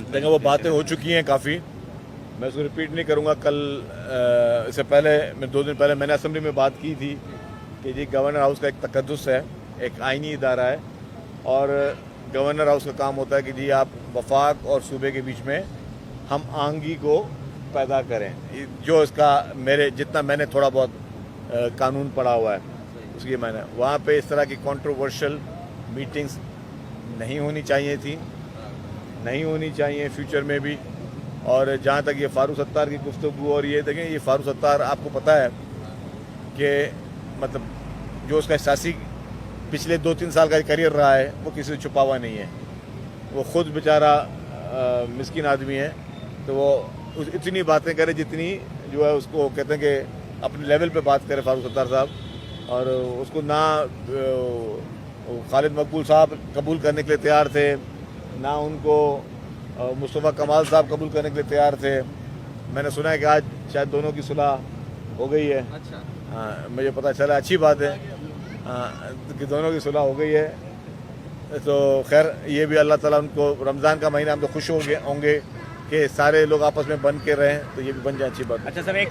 देखा वो बातें हो चुकी हैं काफ़ी, मैं उसको रिपीट नहीं करूँगा। कल इससे पहले मैं 2 दिन पहले मैंने असेंबली में बात की थी कि जी गवर्नर हाउस का एक तकद्दुस है, एक आइनी इदारा है, और गवर्नर हाउस का काम होता है कि जी आप वफाक और सूबे के बीच में हम आहंगी को पैदा करें। जो इसका मेरे जितना मैंने थोड़ा बहुत कानून पढ़ा हुआ है उसकी मैंने वहाँ पे इस तरह की कंट्रोवर्शियल मीटिंग्स नहीं होनी चाहिए थी, नहीं होनी चाहिए फ्यूचर में भी। और जहाँ तक ये फारूक सत्तार की गुफ्तगू और ये देखें, ये फारूक सत्तार आपको पता है कि मतलब जो उसका सियासी पिछले 2-3 साल का करियर रहा है वो किसी से छुपा हुआ नहीं है। वो खुद बेचारा मिस्किन आदमी है, तो वो इतनी बातें करे जितनी जो है उसको कहते हैं कि अपने लेवल पे बात करे फारूक सत्तार साहब। और उसको ना खालिद मकबूल साहब कबूल करने के लिए तैयार थे, ना उनको मुस्तफ़ा कमाल साहब कबूल करने के लिए तैयार थे। मैंने सुना है कि आज शायद दोनों की सुलह हो गई है। अच्छा। हाँ, मुझे पता चला, अच्छी बात है। हाँ, कि दोनों की सुलह हो गई है। तो खैर ये भी अल्लाह ताला उनको, रमज़ान का महीना हम तो खुश होंगे कि सारे लोग आपस में बन के रहें, तो ये भी बन जाए, अच्छी बात। अच्छा सर, एक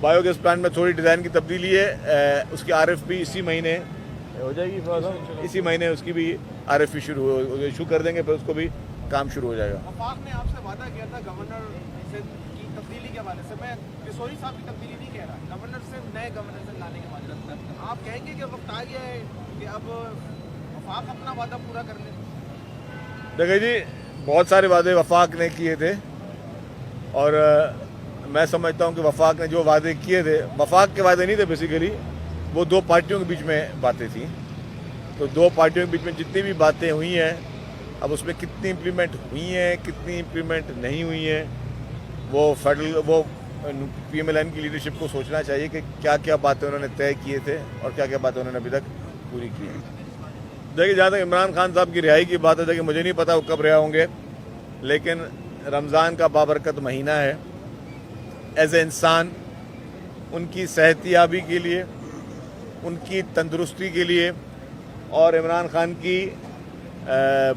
बायोगैस प्लांट में थोड़ी डिज़ाइन की तब्दीली है, उसकी RFP इसी महीने हो जाएगी, इसी महीने उसकी भी RFP शुरू कर देंगे, फिर उसको भी काम शुरू हो जाएगा। वफाक ने आपसे वादा किया था गवर्नर से की तब्दीली के हवाले से, मैं किशोरी साहब की तब्दीली नहीं कह रहा, गवर्नर से नए गवर्नर से लाने के हवाले से आप कहेंगे कि वक्त आ गया है कि अब वफाक अपना वादा पूरा कर ले? देखिए जी, बहुत सारे वादे वफाक ने किए थे, और मैं समझता हूं कि वफाक ने जो वादे किए थे, वफाक के वादे नहीं थे बेसिकली, वो 2 पार्टियों के बीच में बातें थी। तो 2 पार्टियों के बीच में जितनी भी बातें हुई हैं, अब उसमें कितनी इम्प्लीमेंट हुई हैं, कितनी इम्प्लीमेंट नहीं हुई हैं, वो PMLN की लीडरशिप को सोचना चाहिए कि क्या क्या बातें उन्होंने तय किए थे और क्या क्या बातें उन्होंने अभी तक पूरी की हैं। देखिए, जहाँ तक इमरान खान साहब की रिहाई की बात है, देखिए मुझे नहीं पता वो कब रिहा होंगे, लेकिन रमज़ान का बाबरकत महीना है। एज ए इंसान उनकी सेहतियाबी के लिए, उनकी तंदुरुस्ती के लिए, और इमरान खान की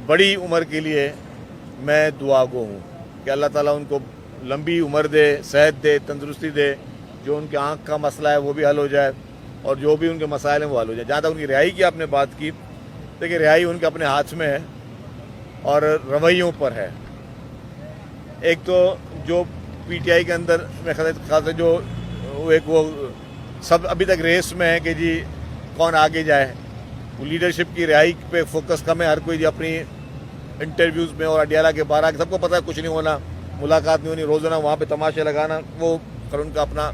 बड़ी उम्र के लिए मैं दुआगो हूँ कि अल्लाह ताला उनको लंबी उम्र दे, सेहत दे, तंदुरुस्ती दे, जो उनके आँख का मसला है वो भी हल हो जाए, और जो भी उनके मसाइल हैं वो हल हो जाए। जहाँ तक उनकी रिहाई की आपने बात की, देखिए रिहाई उनके अपने हाथ में है और रवैयों पर है। एक तो जो PTI के अंदर मेरे ख्याल से जो वो सब अभी तक रेस में है कि जी कौन आगे जाए, वो लीडरशिप की रिहाई पे फोकस कम है। हर कोई अपनी इंटरव्यूज़ में और अडियाला के बाहर सबको पता है कुछ नहीं होना, मुलाकात नहीं होनी, रोज़ाना वहाँ पे तमाशे लगाना, वो कर उनका अपना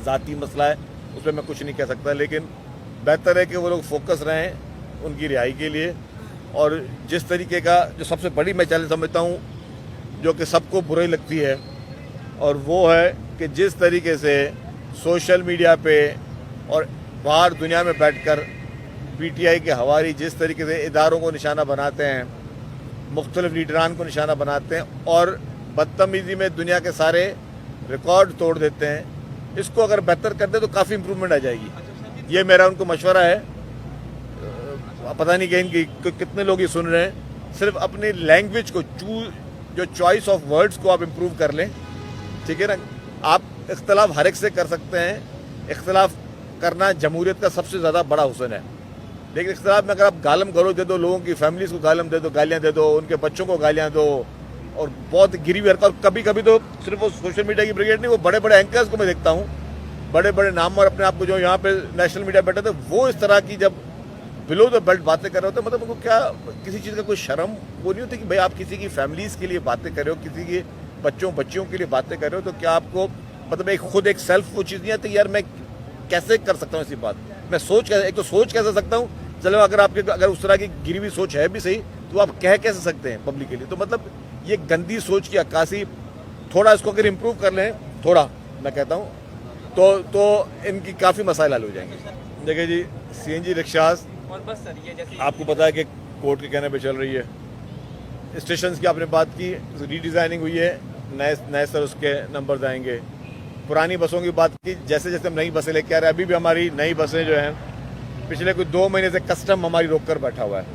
ज़ाती मसला है, उस पर मैं कुछ नहीं कह सकता। लेकिन बेहतर है कि वो लोग फोकस रहें उनकी रिहाई के लिए। और जिस तरीके का जो सबसे बड़ी मैं चैलेंज समझता हूँ, जो कि सबको बुरी लगती है, और वो है कि जिस तरीके से सोशल मीडिया पे और बाहर दुनिया में बैठकर PTI के हवारी जिस तरीके से इदारों को निशाना बनाते हैं, मुख्तलिफ लीडरान को निशाना बनाते हैं, और बदतमीज़ी में दुनिया के सारे रिकॉर्ड तोड़ देते हैं, इसको अगर बेहतर कर दे तो काफ़ी इम्प्रूवमेंट आ जाएगी। ये मेरा उनको मशवरा है। पता नहीं कि इनकी कितने लोग ये सुन रहे हैं। सिर्फ अपनी लैंग्वेज को, जो चॉइस ऑफ वर्ड्स को आप इम्प्रूव कर लें, ठीक है ना। आप इख्तलाफ हर एक से कर सकते हैं, इख्तलाफ करना जमहूरियत का सबसे ज़्यादा बड़ा हुस्न है, लेकिन इख्तलाफ में अगर आप गालम गलोच दे दो, लोगों की फैमिलीज़ को गालियाँ दे दो, उनके बच्चों को गालियाँ दो, और बहुत गिरी हुई हरकत। कभी कभी तो सिर्फ वो सोशल मीडिया की ब्रिगेड नहीं, वो बड़े बड़े एंकर्स को मैं देखता हूँ, बड़े बड़े नाम और अपने आप को जो यहाँ पे नेशनल मीडिया बैठे थे, वो इस तरह की जब बिलो द बेल्ट बातें कर रहे होते, मतलब उनको क्या किसी चीज़ का कोई शर्म वो नहीं होती कि भाई आप किसी की फैमिलीज़ के लिए बातें कर रहे हो, किसी के बच्चियों के लिए बातें कर रहे हो, तो क्या आपको मतलब एक सेल्फ वो चीज़ नहीं आती यार मैं कैसे कर सकता हूँ ऐसी बात। मैं एक तो सोच कैसे सकता हूँ, चलो अगर उस तरह की गिरी हुई सोच है भी सही, तो आप कह कैसे सकते हैं पब्लिक के लिए। तो मतलब ये गंदी सोच की अक्कासी, थोड़ा इसको अगर इम्प्रूव कर लें, थोड़ा मैं कहता हूँ, तो इनकी काफ़ी मसाइल हल हो जाएंगे। देखिए जी, CNG रिक्शास और बस सर, ये जैसे आपको पता है कि कोर्ट के कहने पे चल रही है। स्टेशन की आपने बात की, रीडिज़ाइनिंग हुई है, नए सर उसके नंबर आएंगे। पुरानी बसों की बात की, जैसे जैसे हम नई बसें लेके आ रहे हैं, अभी भी हमारी नई बसें जो हैं पिछले कुछ 2 महीने से कस्टम हमारी रोक कर बैठा हुआ है,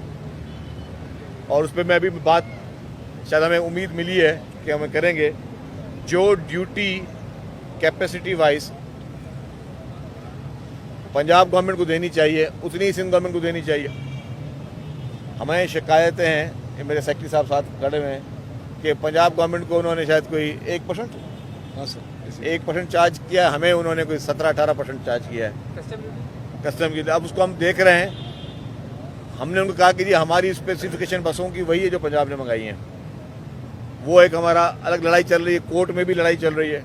और उस पर मैं अभी बात शायद हमें उम्मीद मिली है कि हम करेंगे। जो duty capacity wise Punjab government को देनी चाहिए उतनी ही सिंध गवर्नमेंट को देनी चाहिए। हमें शिकायतें हैं, ये मेरे सेक्रेटरी साहब साथ खड़े हुए हैं, कि पंजाब गवर्नमेंट को उन्होंने शायद कोई 1%, हाँ सर, 1% चार्ज किया, हमें उन्होंने कोई 17-18% चार्ज किया है कस्टम की। अब उसको हम देख रहे हैं। हमने उनको कहा कि जी हमारी स्पेसिफिकेशन बसों की वही है जो पंजाब ने मंगाई हैं। वो एक हमारा अलग लड़ाई चल रही है, कोर्ट में भी लड़ाई चल रही है।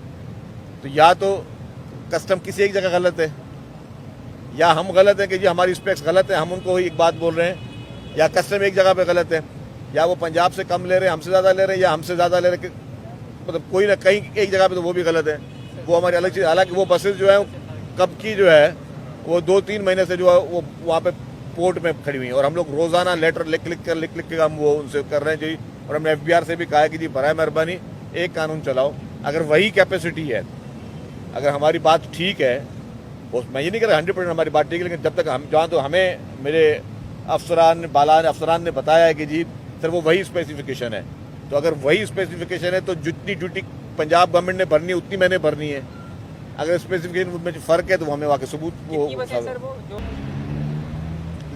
तो या तो कस्टम किसी एक जगह गलत है, या हम गलत हैं कि जी हमारी स्पेक्स गलत है, हम उनको ही एक बात बोल रहे हैं, या कस्टम एक जगह पे गलत है, या वो पंजाब से कम ले रहे हैं, हमसे ज़्यादा ले रहे हैं, या हमसे ज़्यादा ले रहे हैं। मतलब कोई ना कहीं एक जगह पे तो वो भी गलत है, वो हमारी अलग चीज़। हालांकि वो बसेस जो है कब की जो है वो 2-3 महीने से जो है वो वहाँ पे पोर्ट में खड़ी हुई हैं, और हम लोग रोज़ाना लेटर लिख लिख के हम वो उनसे कर रहे हैं जी। और हमने FBR से भी कहा है कि जी बराए मेहरबानी एक कानून चलाओ। अगर वही कैपेसिटी है, अगर हमारी बात ठीक है, मैं ये नहीं कह रहा 100% हमारी बात ठीक है, लेकिन जब तक हम जहाँ तो हमें मेरे अफसरान ने बताया है कि जी सर वो वही स्पेसिफिकेशन है, तो अगर वही स्पेसिफिकेशन है तो जितनी ड्यूटी पंजाब गवर्नमेंट ने भरनी है उतनी मैंने भरनी है। अगर स्पेसिफिकेशन में फ़र्क है तो वो हमें वाकई सबूत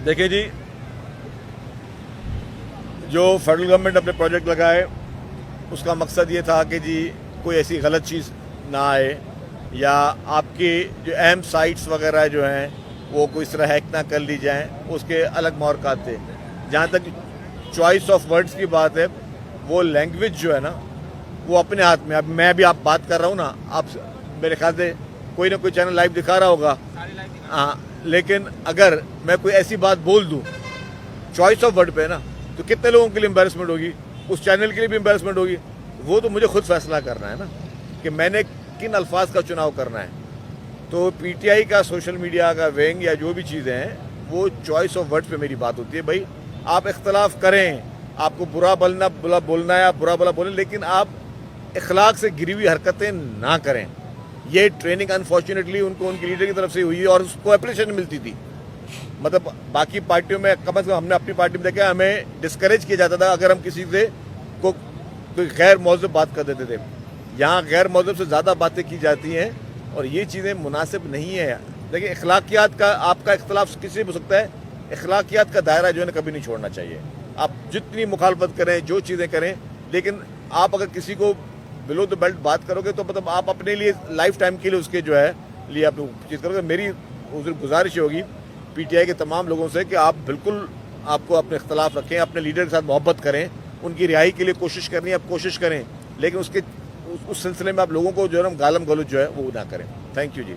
देखिए जी, जो फेडरल गवर्नमेंट अपने प्रोजेक्ट लगाए उसका मकसद ये था कि जी कोई ऐसी गलत चीज़ ना आए, या आपकी जो अहम साइट्स वगैरह जो हैं वो कोई इस तरह हैक ना कर ली जाएं, उसके अलग मौक़ात थे। जहाँ तक चॉइस ऑफ वर्ड्स की बात है, वो लैंग्वेज जो है ना वो अपने हाथ में। अब मैं भी आप बात कर रहा हूँ ना, आप मेरे ख्याल से कोई ना कोई चैनल लाइव दिखा रहा होगा, हाँ, लेकिन अगर मैं कोई ऐसी बात बोल दूँ चॉइस ऑफ वर्ड पे ना, तो कितने लोगों के लिए एम्बैरेसमेंट होगी, उस चैनल के लिए भी एम्बैरेसमेंट होगी। वो तो मुझे खुद फैसला करना है ना कि मैंने किन अल्फाज का चुनाव करना है। तो PTI का सोशल मीडिया का वेंग या जो भी चीज़ें हैं वो चॉइस ऑफ वर्ड्स पे मेरी बात होती है। भाई आप इख्तलाफ करें, आपको बुरा बोलना है, आप बुरा भला बोलें, लेकिन आप इखलाक से गिरी हुई हरकतें ना करें। ये ट्रेनिंग अनफॉर्चुनेटली उनको उनकी लीडर की तरफ से हुई और उसको अप्रिशिएशन मिलती थी। मतलब बाकी पार्टियों में कम से कम हमने अपनी पार्टी में देखा, हमें डिस्करेज किया जाता था अगर हम किसी से को कोई गैर मौजूद बात कर देते थे। यहाँ गैर मौजूद से ज़्यादा बातें की जाती हैं और ये चीज़ें मुनासिब नहीं है। देखिए अखलाकियात का आपका इख्तलाफ किसी से भी हो सकता है, अखलाकियात का दायरा जो है ना कभी नहीं छोड़ना चाहिए। आप जितनी मुखालफत करें, जो चीज़ें करें, लेकिन आप अगर किसी को बिलो द बेल्ट बात करोगे तो मतलब आप अपने लिए लाइफ टाइम के लिए उसके जो है लिए आप चीज़ करोगे। मेरी गुजारिश होगी PTI के तमाम लोगों से कि आप बिल्कुल आपको अपने इख्तलाफ रखें, अपने लीडर के साथ मोहब्बत करें, उनकी रिहाई के लिए कोशिश करनी है आप कोशिश करें, लेकिन उसके उस सिलसिले में आप लोगों को जो है गालम गलौज जो है वो ना करें। Thank you ji.